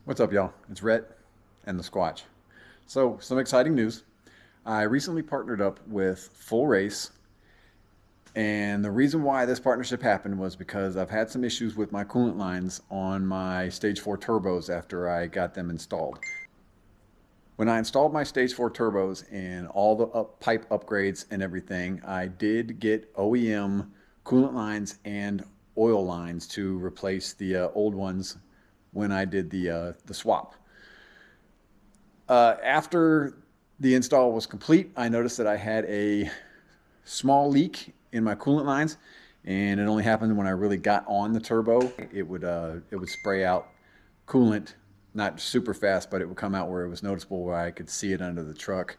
What's up, y'all? It's Rhett and the Squatch. So, some exciting news. I recently partnered up with FullRace, and the reason why this partnership happened was because I've had some issues with my coolant lines on my Stage 4 turbos after I got them installed. When I installed my Stage 4 turbos and all the pipe upgrades and everything, I did get OEM coolant lines and oil lines to replace the old ones when I did the swap. After the install was complete, I noticed that I had a small leak in my coolant lines, and it only happened when I really got on the turbo. It would spray out coolant, not super fast, but it would come out where it was noticeable, where I could see it under the truck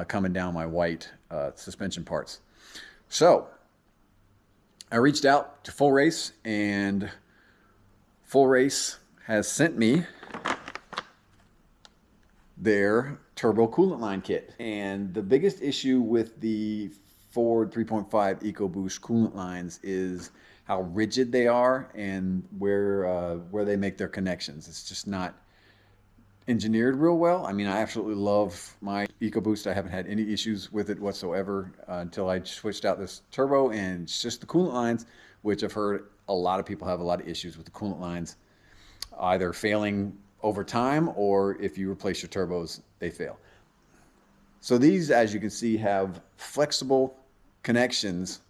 coming down my white suspension parts. So I reached out to FullRace, and FullRace has sent me their turbo coolant line kit. And the biggest issue with the Ford 3.5 Ecoboost coolant lines is how rigid they are and where they make their connections. It's just not engineered real well. I mean, I absolutely love my Ecoboost. I haven't had any issues with it whatsoever until I switched out this turbo, and it's just the coolant lines, which I've heard a lot of people have a lot of issues with the coolant lines, either failing over time, or if you replace your turbos, they fail. So these, as you can see, have flexible connections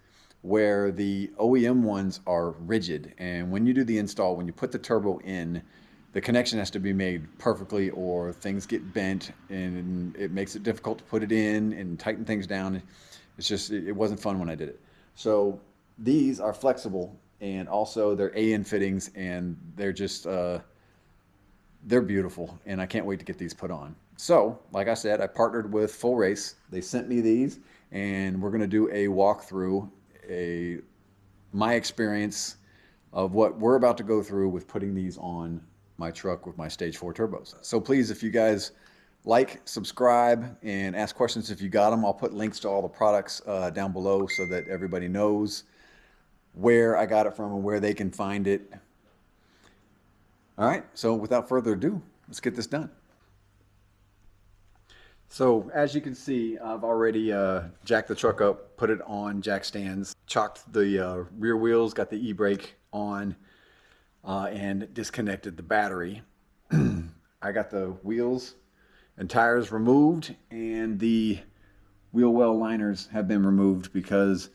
where the OEM ones are rigid. And when you do the install, when you put the turbo in, the connection has to be made perfectly, or things get bent and it makes it difficult to put it in and tighten things down. It's just, it wasn't fun when I did it. So these are flexible, and also they're AN fittings, and they're just, they're beautiful, and I can't wait to get these put on. So, like I said, I partnered with FullRace. They sent me these, and we're going to do a walkthrough, my experience of what we're about to go through with putting these on my truck with my Stage 4 turbos. So please, if you guys like, subscribe, and ask questions if you got them. I'll put links to all the products down below so that everybody knows where I got it from and where they can find it. All right, so without further ado, let's get this done. So as you can see, I've already jacked the truck up, put it on jack stands, chocked the rear wheels, got the e-brake on, and disconnected the battery. I got the wheels and tires removed, and the wheel well liners have been removed because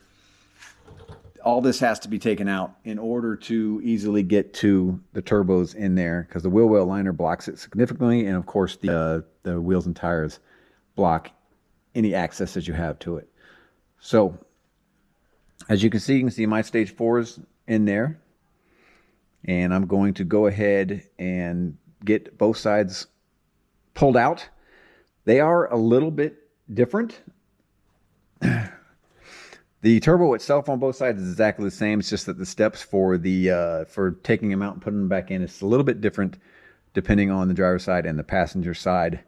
all this has to be taken out in order to easily get to the turbos in there, because the wheel well liner blocks it significantly, and of course the wheels and tires block any access that you have to it. So as you can see my Stage 4s in there, and I'm going to go ahead and get both sides pulled out. They are a little bit different. The turbo itself on both sides is exactly the same. It's just that the steps for the for taking them out and putting them back in is a little bit different depending on the driver's side and the passenger side.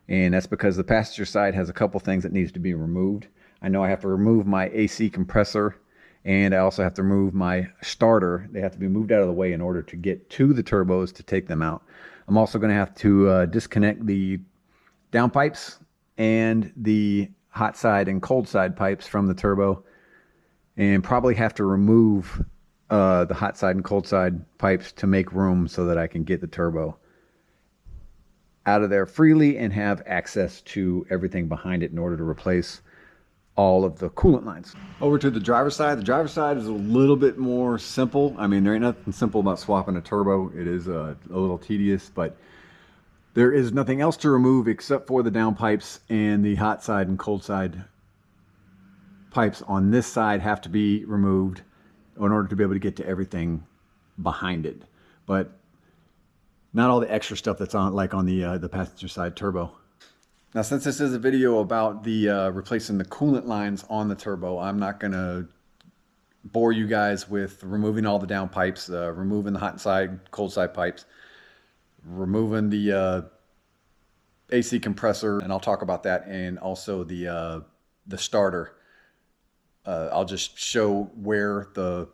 And that's because the passenger side has a couple things that needs to be removed. I know I have to remove my AC compressor, and I also have to remove my starter. They have to be moved out of the way in order to get to the turbos to take them out. I'm also going to have to disconnect the downpipes and the hot side and cold side pipes from the turbo, and probably have to remove the hot side and cold side pipes to make room so that I can get the turbo out of there freely and have access to everything behind it in order to replace all of the coolant lines. Over to the driver's side. The driver's side is a little bit more simple. I mean, there ain't nothing simple about swapping a turbo. It is a little tedious, but there is nothing else to remove except for the downpipes, and the hot side and cold side pipes on this side have to be removed in order to be able to get to everything behind it. But not all the extra stuff that's on, like on the passenger side turbo. Now, since this is a video about the replacing the coolant lines on the turbo, I'm not going to bore you guys with removing all the downpipes, removing the hot side, cold side pipes, removing the AC compressor, and I'll talk about that, and also the starter. I'll just show where the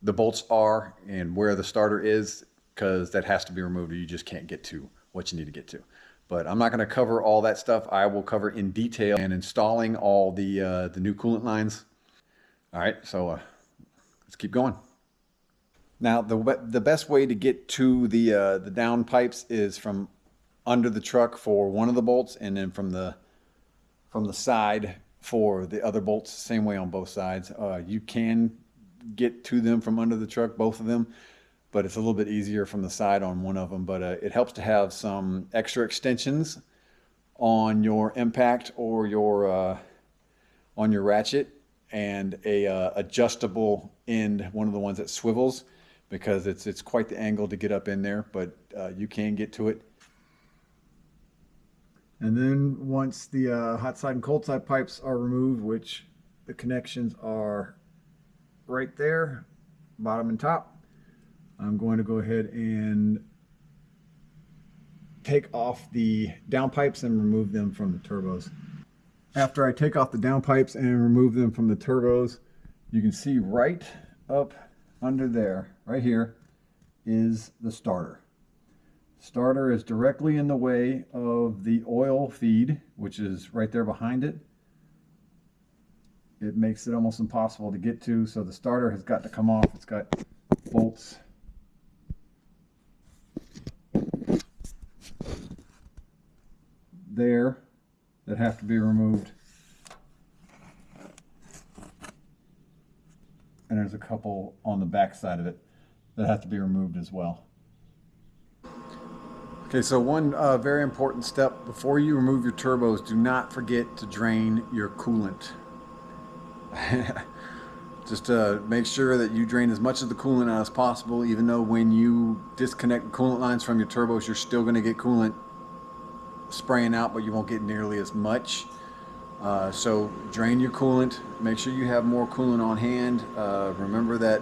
bolts are and where the starter is because that has to be removed or you just can't get to what you need to get to. But I'm not going to cover all that stuff. I will cover in detail and installing all the new coolant lines. All right, so let's keep going. Now, the best way to get to the down pipes is from under the truck for one of the bolts, and then from the side for the other bolts. Same way on both sides. You can get to them from under the truck, both of them, but it's a little bit easier from the side on one of them. But it helps to have some extra extensions on your impact or your on your ratchet, and a adjustable end, one of the ones that swivels, because it's quite the angle to get up in there, but you can get to it. And then once the hot side and cold side pipes are removed, which the connections are right there, bottom and top, I'm going to go ahead and take off the down pipes and remove them from the turbos. After I take off the down pipes and remove them from the turbos, you can see right up under there, right here, is the starter. Starter is directly in the way of the oil feed, which is right there behind it. It makes it almost impossible to get to, so the starter has got to come off. It's got bolts there that have to be removed. And there's a couple on the back side of it that have to be removed as well. Okay, so one very important step before you remove your turbos, do not forget to drain your coolant. Just make sure that you drain as much of the coolant out as possible, even though when you disconnect the coolant lines from your turbos, you're still going to get coolant spraying out, but you won't get nearly as much. So drain your coolant, make sure you have more coolant on hand. Remember that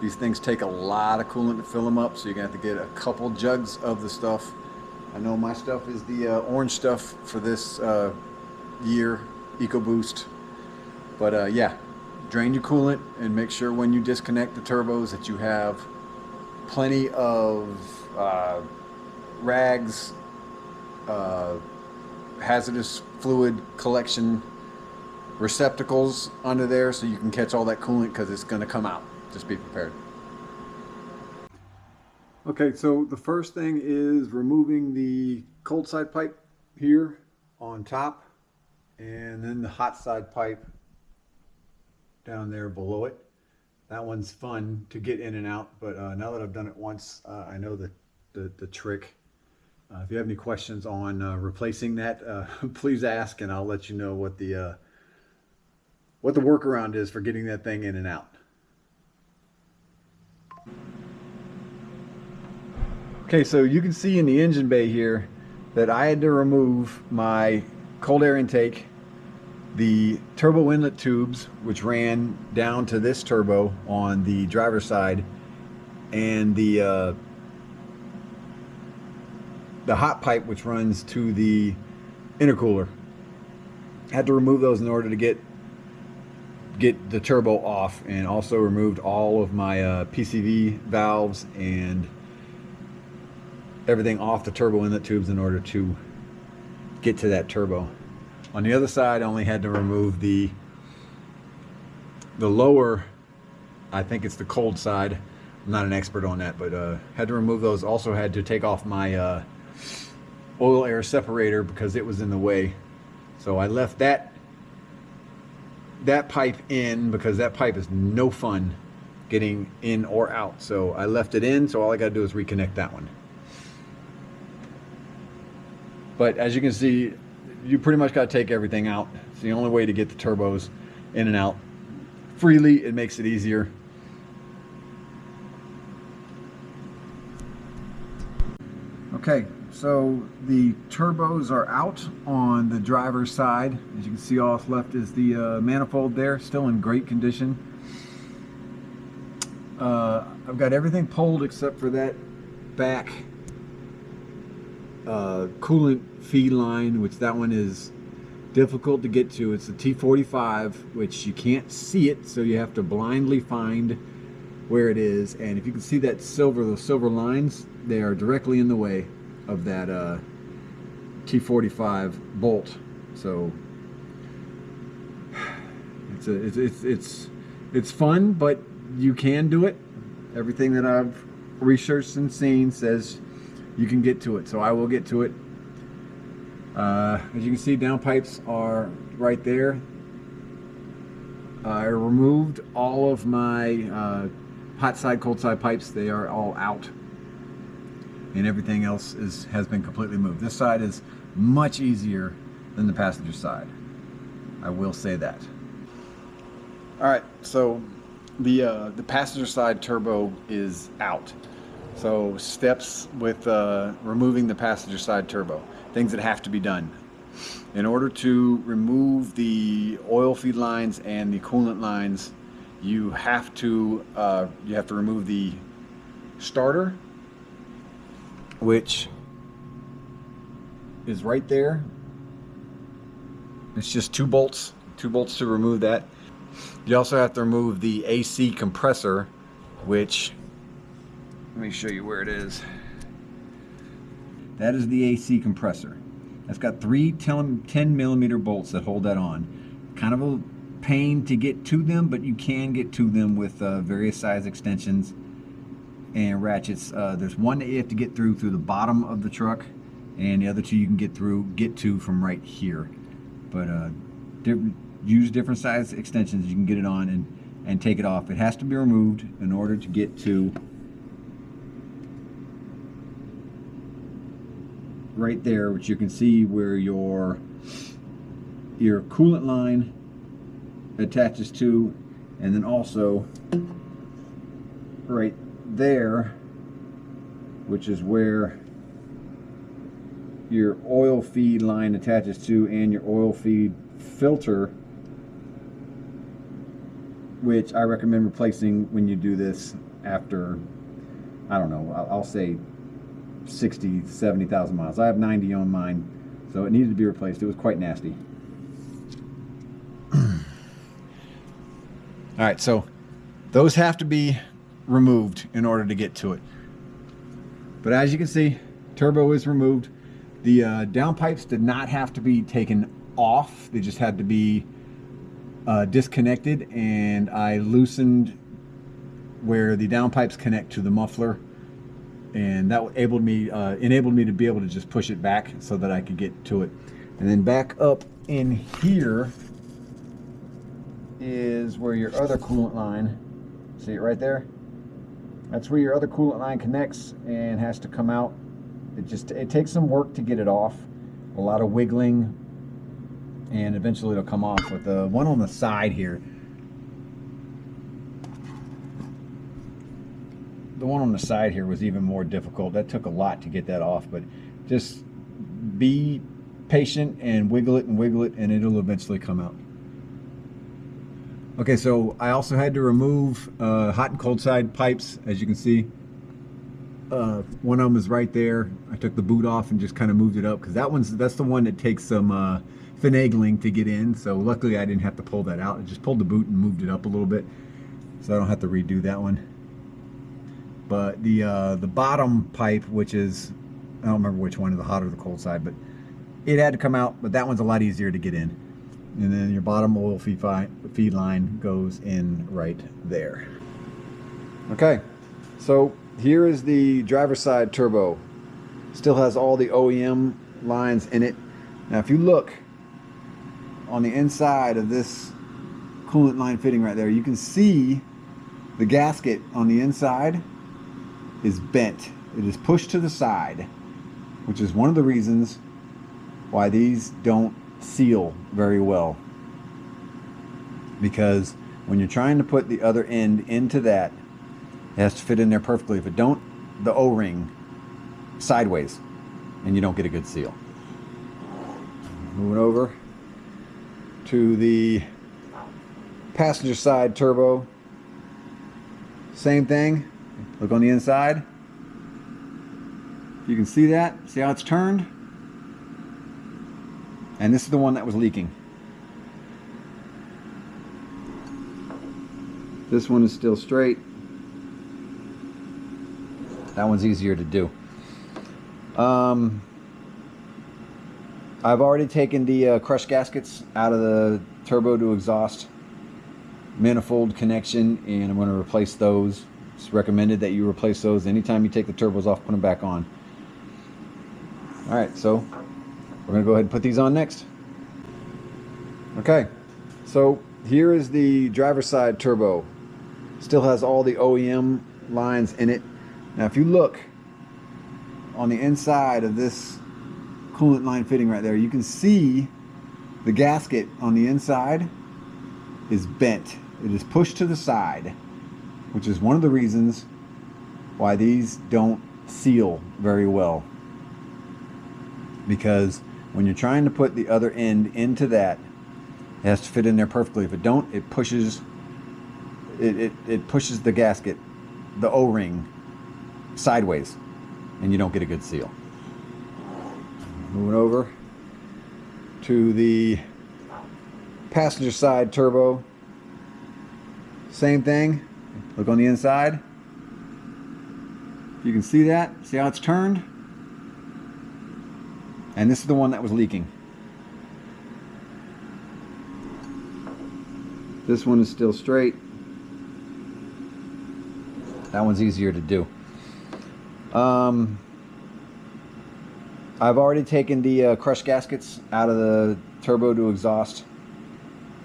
these things take a lot of coolant to fill them up, so you're going to have to get a couple jugs of the stuff. I know my stuff is the orange stuff for this year, Ecoboost. But yeah, drain your coolant and make sure when you disconnect the turbos that you have plenty of rags, hazardous fluid collection receptacles under there so you can catch all that coolant, because it's going to come out. Just be prepared. Okay, so the first thing is removing the cold side pipe here on top, and then the hot side pipe down there below it. That one's fun to get in and out, but now that I've done it once, I know the trick. If you have any questions on replacing that, please ask, and I'll let you know what the workaround is for getting that thing in and out. Okay, so you can see in the engine bay here that I had to remove my cold air intake, the turbo inlet tubes, which ran down to this turbo on the driver's side, and the hot pipe, which runs to the intercooler. I had to remove those in order to get the turbo off, and also removed all of my PCV valves and everything off the turbo inlet tubes in order to get to that turbo. On the other side, I only had to remove the lower, I think it's the cold side. I'm not an expert on that, but had to remove those. Also had to take off my oil air separator because it was in the way. So I left that pipe in, because that pipe is no fun getting in or out. So I left it in, so all I got to do is reconnect that one. But as you can see, you pretty much got to take everything out. It's the only way to get the turbos in and out freely. It makes it easier. Okay, so the turbos are out on the driver's side. As you can see, all that's left is the manifold there, still in great condition. I've got everything pulled except for that back coolant feed line, which that one is difficult to get to. It's the T45, which you can't see it, so you have to blindly find where it is. And if you can see that silver, those silver lines, they are directly in the way of that T45 bolt. So it's fun, but you can do it. Everything that I've researched and seen says you can get to it, so I will get to it. As you can see, downpipes are right there. I removed all of my hot side, cold side pipes. They are all out, and everything else has been completely moved. This side is much easier than the passenger side, I will say that. All right, so the passenger side turbo is out. So steps with removing the passenger side turbo, things that have to be done. In order to remove the oil feed lines and the coolant lines, you have to remove the starter, which is right there. It's just two bolts to remove that. You also have to remove the AC compressor, which, let me show you where it is. That is the AC compressor. That's got three 10mm bolts that hold that on. Kind of a pain to get to them, but you can get to them with various size extensions and ratchets. There's one that you have to get through the bottom of the truck, and the other two you can get to from right here. But use different size extensions. You can get it on and take it off. It has to be removed in order to get to right there, which you can see where your coolant line attaches to, and then also right there, which is where your oil feed line attaches to, and your oil feed filter, which I recommend replacing when you do this after, I don't know, I'll say 60, 70,000 miles. I have 90 on mine, so it needed to be replaced. It was quite nasty. All right, so those have to be removed in order to get to it. But as you can see, turbo is removed. The downpipes did not have to be taken off. They just had to be disconnected, and I loosened where the downpipes connect to the muffler, and that enabled me to be able to just push it back so that I could get to it. And then back up in here is where your other coolant line, see it right there? That's where your other coolant line connects and has to come out. It takes some work to get it off, a lot of wiggling, and eventually it'll come off. With the one on the side here, the one on the side here was even more difficult. That took a lot to get that off, but just be patient and wiggle it, and it'll eventually come out. Okay, so I also had to remove hot and cold side pipes, as you can see. One of them is right there. I took the boot off and just kind of moved it up, because that's the one that takes some finagling to get in. So luckily I didn't have to pull that out. I just pulled the boot and moved it up a little bit, so I don't have to redo that one. But the bottom pipe, which is, I don't remember which one, is the hot or the cold side, but it had to come out. But that one's a lot easier to get in. And then your bottom oil feed line goes in right there. Okay, so here is the driver's side turbo. Still has all the OEM lines in it. Now if you look on the inside of this coolant line fitting right there, you can see the gasket on the inside is bent. It is pushed to the side, which is one of the reasons why these don't seal very well, because when you're trying to put the other end into that, it has to fit in there perfectly. If it don't, the O-ring sideways and you don't get a good seal. Moving over to the passenger side turbo, same thing. Look on the inside. You can see that. See how it's turned? And this is the one that was leaking. This one is still straight. That one's easier to do. I've already taken the crush gaskets out of the turbo to exhaust manifold connection, and I'm going to replace those. It's recommended that you replace those anytime you take the turbos off, put them back on. Alright, so we're going to go ahead and put these on next. Okay, so here is the driver's side turbo. Still has all the OEM lines in it. Now if you look on the inside of this coolant line fitting right there, you can see the gasket on the inside is bent. It is pushed to the side, which is one of the reasons why these don't seal very well. Because when you're trying to put the other end into that, it has to fit in there perfectly. If it don't, it pushes it pushes the gasket, the O-ring, sideways, and you don't get a good seal. Moving over to the passenger side turbo. Same thing. Look on the inside. You can see that. See how it's turned? And this is the one that was leaking. This one is still straight. That one's easier to do. I've already taken the crush gaskets out of the turbo to exhaust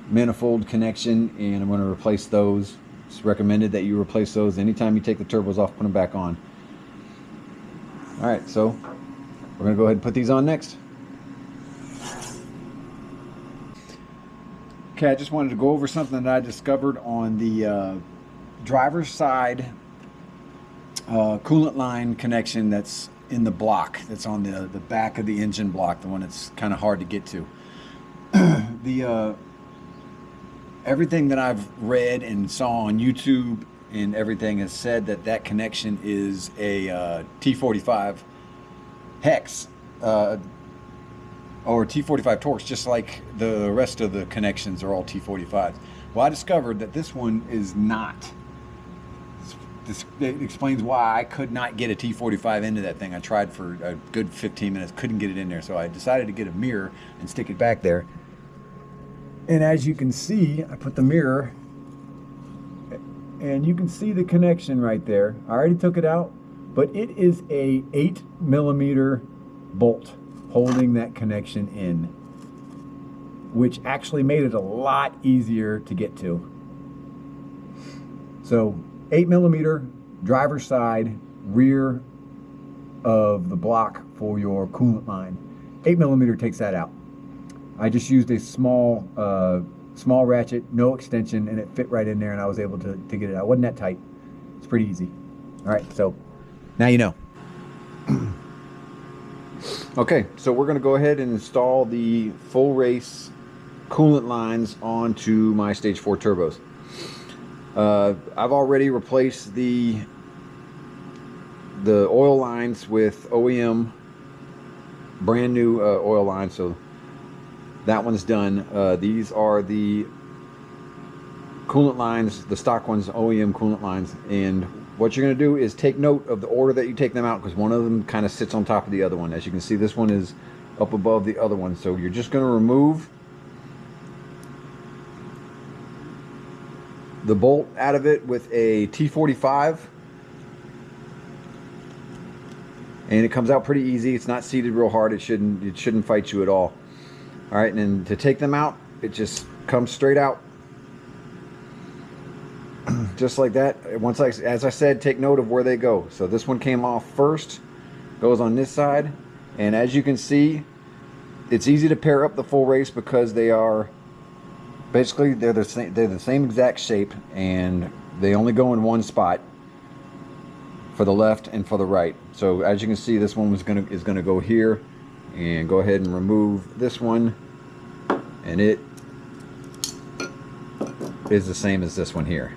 manifold connection, and I'm going to replace those. It's recommended that you replace those anytime you take the turbos off, put them back on. Alright, so we're going to go ahead and put these on next. Okay, I just wanted to go over something that I discovered on the driver's side coolant line connection that's in the block, that's on the back of the engine block, the one that's kind of hard to get to. Everything that I've read and saw on YouTube and everything has said that that connection is a T45 hex or T45 Torx, just like the rest of the connections are all T45s. Well, I discovered that this one is not. It explains why I could not get a T45 into that thing. I tried for a good 15 minutes, couldn't get it in there, so I decided to get a mirror and stick it back there. And as you can see, I put the mirror, and you can see the connection right there. I already took it out, but it is a 8mm bolt holding that connection in, which actually made it a lot easier to get to. So 8mm driver's side rear of the block for your coolant line. 8mm takes that out. I just used a small ratchet, no extension, and it fit right in there, and I was able to get it out. It wasn't that tight. It's pretty easy. All right, so now you know. Okay, so we're going to go ahead and install the FullRace coolant lines onto my Stage 4 turbos. I've already replaced the oil lines with OEM brand new oil lines, so that one's done. These are the coolant lines, the stock ones, OEM coolant lines, and what you're going to do is take note of the order that you take them out, because one of them kind of sits on top of the other one. As you can see, this one is up above the other one, so you're just going to remove the bolt out of it with a T45, and it comes out pretty easy. It's not seated real hard. It shouldn't fight you at all. All right, and then to take them out, it just comes straight out, just like that. As I said, take note of where they go. So this one came off first, goes on this side, and as you can see, it's easy to pair up the FullRace because they are basically they're the same exact shape, and they only go in one spot for the left and for the right. So as you can see, this one is gonna go here, and go ahead and remove this one, and it is the same as this one here.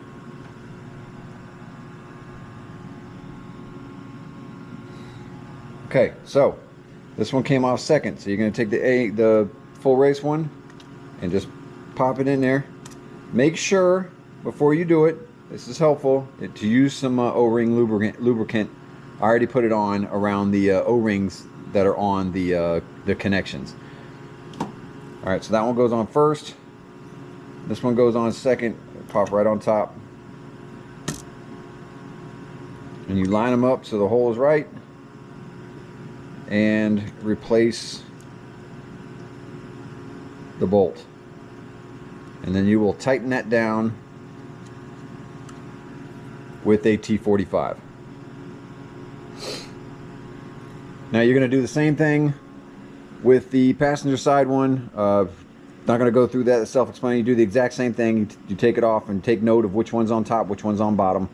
Okay, so this one came off second, so you're going to take the FullRace one and just pop it in there. Make sure before you do it, this is helpful, to use some O-ring lubricant I already put it on around the O-rings that are on the connections. All right, so that one goes on first. This one goes on second. Pop right on top. And you line them up so the hole is right. And replace the bolt. And then you will tighten that down with a T45. Now you're going to do the same thing with the passenger side one. Not going to go through that, it's self-explanatory. You do the exact same thing. You take it off and take note of which one's on top, which one's on bottom,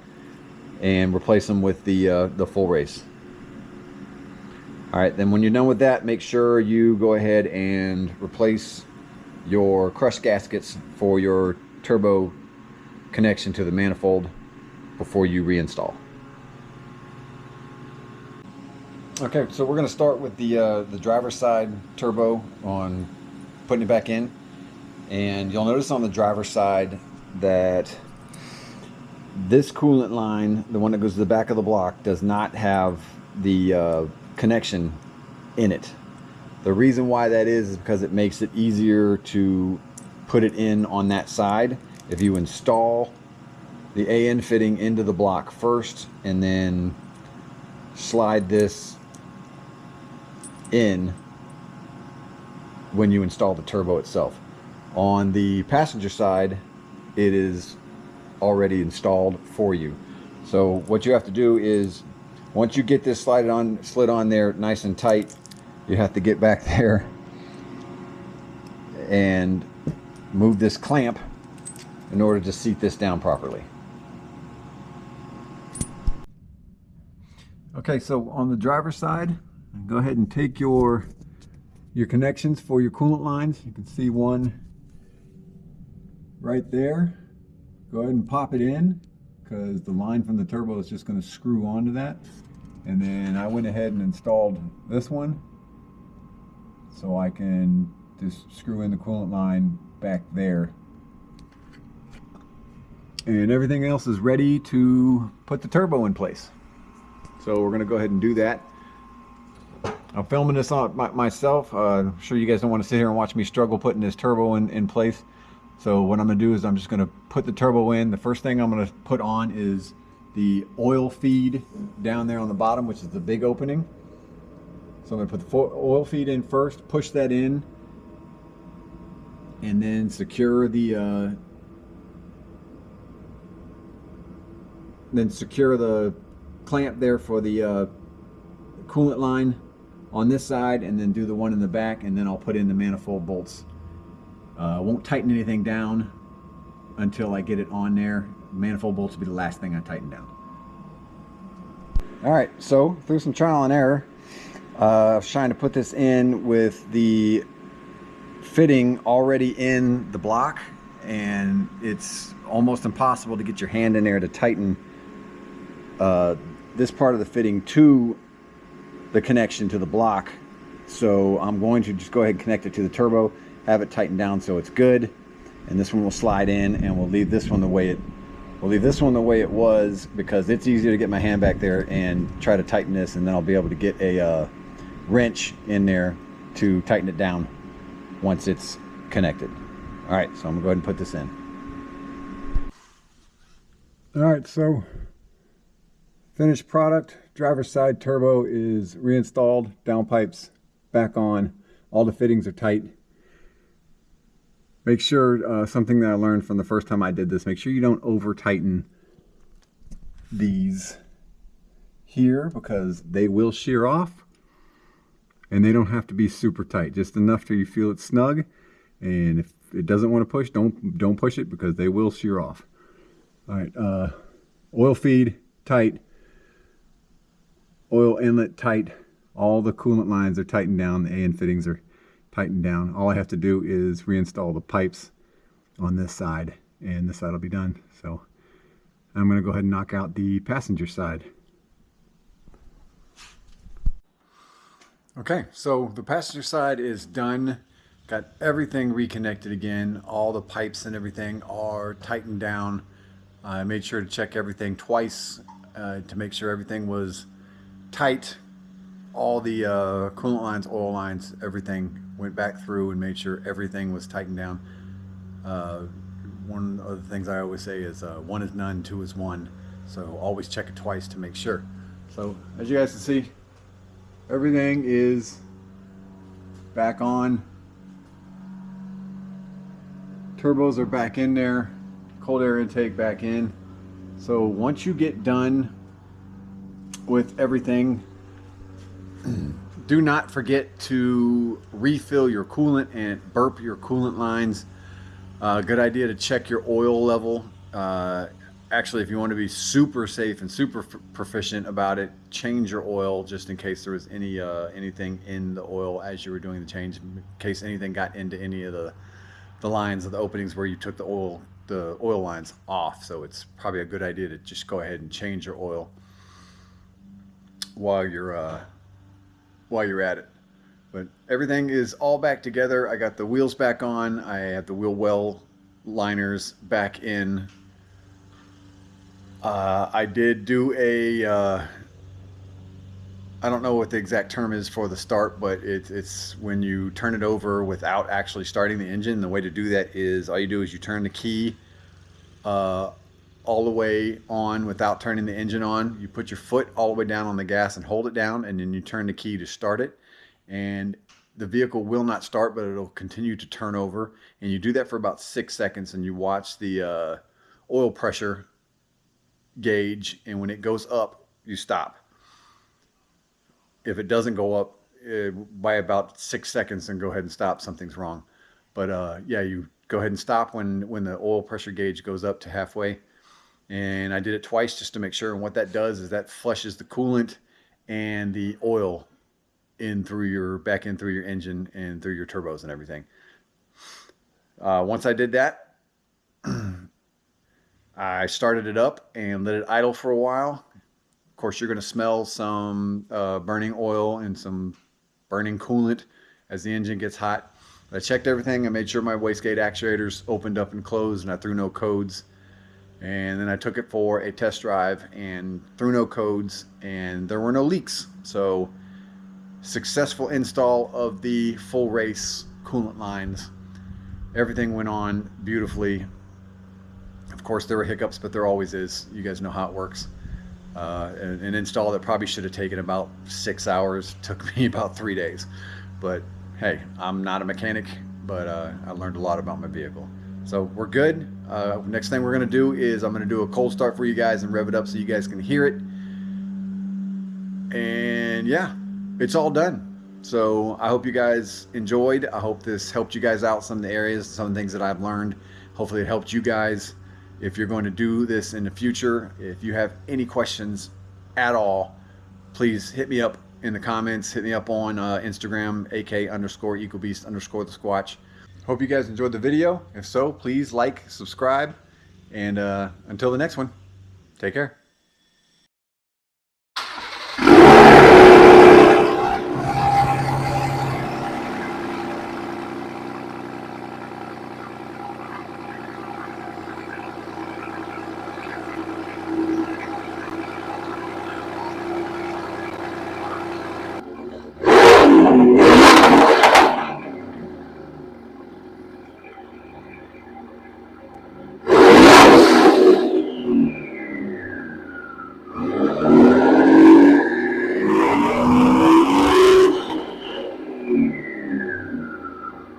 and replace them with the FullRace. All right, then when you're done with that, make sure you go ahead and replace your crush gaskets for your turbo connection to the manifold before you reinstall. Okay, so we're going to start with the driver's side turbo on putting it back in. And you'll notice on the driver's side that this coolant line, the one that goes to the back of the block, does not have the connection in it. The reason why that is because it makes it easier to put it in on that side. If you install the AN fitting into the block first and then slide this in when you install the turbo itself. On the passenger side, it is already installed for you. So what you have to do is, once you get this slid on there nice and tight, you have to get back there and move this clamp in order to seat this down properly. Okay, so on the driver's side, go ahead and take your connections for your coolant lines. You can see one right there. Go ahead and pop it in because the line from the turbo is just going to screw onto that. And then I went ahead and installed this one so I can just screw in the coolant line back there. And everything else is ready to put the turbo in place. So we're going to go ahead and do that. I'm filming this on myself. I'm sure you guys don't want to sit here and watch me struggle putting this turbo in place. So what I'm going to do is I'm just going to put the turbo in. The first thing I'm going to put on is the oil feed down there on the bottom, which is the big opening. So I'm going to put the oil feed in first, push that in, and then secure the clamp there for the coolant line on this side, and then do the one in the back, and then I'll put in the manifold bolts. Won't tighten anything down until I get it on there. Manifold bolts will be the last thing I tighten down. All right, so through some trial and error, I was trying to put this in with the fitting already in the block, and it's almost impossible to get your hand in there to tighten this part of the fitting to the connection to the block. So I'm going to just go ahead and connect it to the turbo, have it tightened down so it's good, and this one will slide in, and we'll leave this one the way it was, because it's easier to get my hand back there and try to tighten this, and then I'll be able to get a wrench in there to tighten it down once it's connected. All right, so I'm gonna go ahead and put this in. All right, so finished product. Driver's side turbo is reinstalled, downpipes back on, all the fittings are tight. Make sure, something that I learned from the first time I did this, make sure you don't over tighten these here, because they will shear off, and they don't have to be super tight, just enough till you feel it snug. And if it doesn't want to push, don't push it, because they will shear off. All right, oil feed tight, oil inlet tight, all the coolant lines are tightened down, the AN fittings are tightened down. All I have to do is reinstall the pipes on this side, and this side will be done. So I'm going to go ahead and knock out the passenger side. Okay, so the passenger side is done. Got everything reconnected again. All the pipes and everything are tightened down. I made sure to check everything twice to make sure everything was tight. All the coolant lines, oil lines, everything went back through and made sure everything was tightened down. One of the things I always say is 1 is none, 2 is 1. So always check it twice to make sure. So as you guys can see, everything is back on. Turbos are back in there. Cold air intake back in. So once you get done with everything, do not forget to refill your coolant and burp your coolant lines. Good idea to check your oil level. Actually, if you want to be super safe and super proficient about it, change your oil just in case there was anything in the oil as you were doing the change, in case anything got into any of the lines of the openings where you took the oil lines off. So it's probably a good idea to just go ahead and change your oil while you're at it. But everything is all back together. I got the wheels back on. I have the wheel well liners back in. I did do a I don't know what the exact term is for the start, but it's when you turn it over without actually starting the engine. The way to do that is all you do is you turn the key all the way on without turning the engine on. You put your foot all the way down on the gas and hold it down, and then you turn the key to start it. And the vehicle will not start, but it'll continue to turn over. And you do that for about 6 seconds, and you watch the oil pressure gauge, and when it goes up, you stop. If it doesn't go up by about 6 seconds, then go ahead and stop. Something's wrong. But yeah, you go ahead and stop when the oil pressure gauge goes up to halfway. And I did it twice just to make sure. And what that does is that flushes the coolant and the oil back in through your engine and through your turbos and everything. Once I did that, I started it up and let it idle for a while. Of course, you're going to smell some burning oil and some burning coolant as the engine gets hot. I checked everything. I made sure my wastegate actuators opened up and closed, and I threw no codes. And then I took it for a test drive and threw no codes, and there were no leaks. So successful install of the FullRace coolant lines. Everything went on beautifully. Of course, there were hiccups, but there always is. You guys know how it works. An install that probably should have taken about 6 hours took me about 3 days. But hey, I'm not a mechanic, but I learned a lot about my vehicle. So we're good. Next thing we're going to do is I'm going to do a cold start for you guys and rev it up so you guys can hear it. And yeah, it's all done. So I hope you guys enjoyed. I hope this helped you guys out, some of the areas, some of the things that I've learned. Hopefully it helped you guys. If you're going to do this in the future, if you have any questions at all, please hit me up in the comments. Hit me up on Instagram, AK_Ecoboost_ the Squatch. Hope you guys enjoyed the video. If so, please like, subscribe, and until the next one, take care.